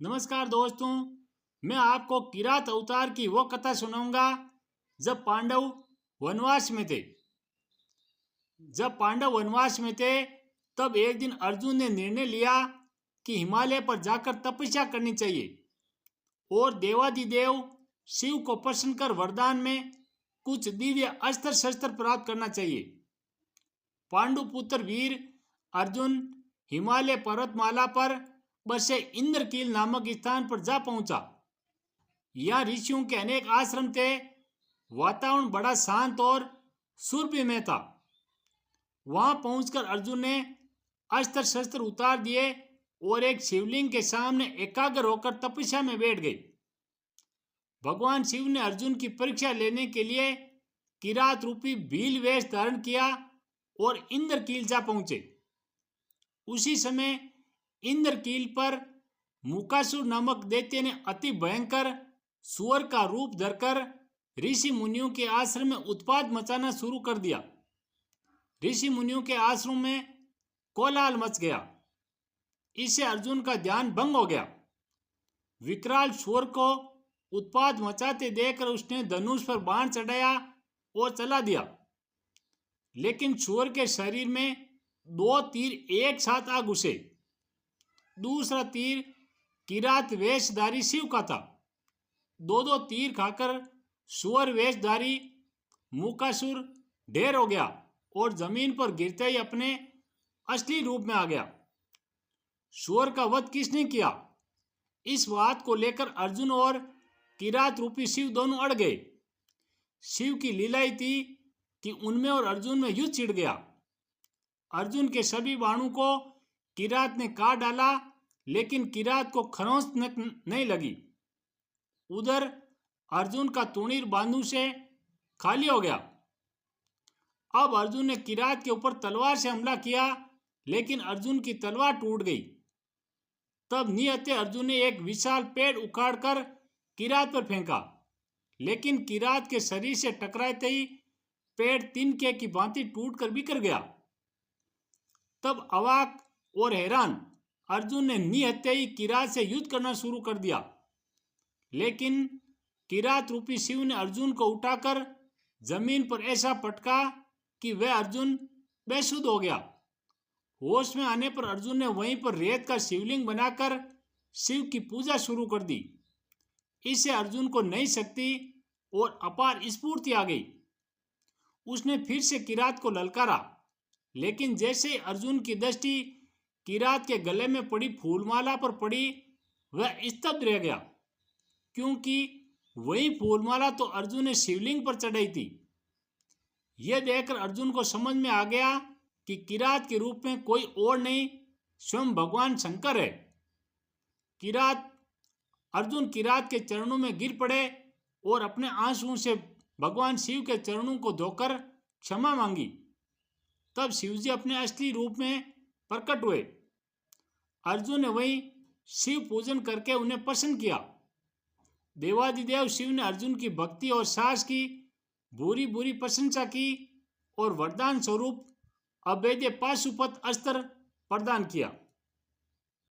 नमस्कार दोस्तों, मैं आपको किरात अवतार की वो कथा सुनाऊंगा जब पांडव वनवास में थे। तब एक दिन अर्जुन ने निर्णय लिया कि हिमालय पर जाकर तपस्या करनी चाहिए और देवादिदेव शिव को प्रसन्न कर वरदान में कुछ दिव्य अस्त्र शस्त्र प्राप्त करना चाहिए। पांडुपुत्र वीर अर्जुन हिमालय पर्वतमाला पर बसे इंद्रकील नामक स्थान पर जा पहुंचा। यहाँ ऋषियों के अनेक आश्रम थे। वातावरण बड़ा शांत और सुरभिमय था। वहां पहुंचकर अर्जुन ने अस्त्र शस्त्र उतार दिए और एक शिवलिंग के सामने एकाग्र होकर तपस्या में बैठ गए। भगवान शिव ने अर्जुन की परीक्षा लेने के लिए किरात रूपी भील वेश धारण किया और इंद्रकील जा पहुंचे। उसी समय इंद्रकील पर मुकासुर नामक दैत्य ने अति भयंकर सुअर का रूप धरकर ऋषि मुनियों के आश्रम में उत्पात मचाना शुरू कर दिया। ऋषि मुनियों के आश्रम में कोलाहल मच गया। इससे अर्जुन का ध्यान भंग हो गया। विकराल सुअर को उत्पात मचाते देखकर उसने धनुष पर बाण चढ़ाया और चला दिया, लेकिन सुअर के शरीर में 2 तीर एक साथ आ घुसे। दूसरा तीर किरात वेशधारी शिव का था। 2 तीर खाकर सुअर वेशधारी मुकासुर ढेर हो गया और जमीन पर गिरते ही अपने असली रूप में आ गया। सुअर का वध किसने किया, इस बात को लेकर अर्जुन और किरात रूपी शिव दोनों अड़ गए। शिव की लीला थी कि उनमें और अर्जुन में युद्ध छिड़ गया। अर्जुन के सभी बाणों को किरात ने काट डाला, लेकिन किरात को खरोंच नहीं लगी। उधर अर्जुन का तुणीर बांधू से खाली हो गया। अब अर्जुन ने किरात के ऊपर तलवार से हमला किया, लेकिन अर्जुन की तलवार टूट गई। तब निहत्थे अर्जुन ने एक विशाल पेड़ उखाड़कर किरात पर फेंका, लेकिन किरात के शरीर से टकराते ही पेड़ तिनके की भांति टूटकर बिखर गया। तब अवाक और हैरान अर्जुन ने निहत्थे ही किरात से युद्ध करना शुरू कर दिया, लेकिन किरात रूपी शिव ने अर्जुन को उठाकर जमीन पर ऐसा पटका कि वह अर्जुन बेसुध हो गया। होश में आने पर अर्जुन ने वहीं पर रेत का शिवलिंग बनाकर शिव की पूजा शुरू कर दी। इससे अर्जुन को नई शक्ति और अपार स्फूर्ति आ गई। उसने फिर से किरात को ललकारा, लेकिन जैसे अर्जुन की दृष्टि किरात के गले में पड़ी फूलमाला पर पड़ी, वह स्तब्ध रह गया, क्योंकि वही फूलमाला तो अर्जुन ने शिवलिंग पर चढ़ाई थी। यह देखकर अर्जुन को समझ में आ गया कि किरात के रूप में कोई और नहीं, स्वयं भगवान शंकर है। अर्जुन किरात के चरणों में गिर पड़े और अपने आंसुओं से भगवान शिव के चरणों को धोकर क्षमा मांगी। तब शिवजी अपने असली रूप में प्रकट हुए। अर्जुन ने वही शिव पूजन करके उन्हें प्रसन्न किया। देवादिदेव शिव ने अर्जुन की भक्ति और साहस की बुरी बुरी प्रशंसा की और वरदान स्वरूप अभेद्य पाशुपत अस्त्र प्रदान किया।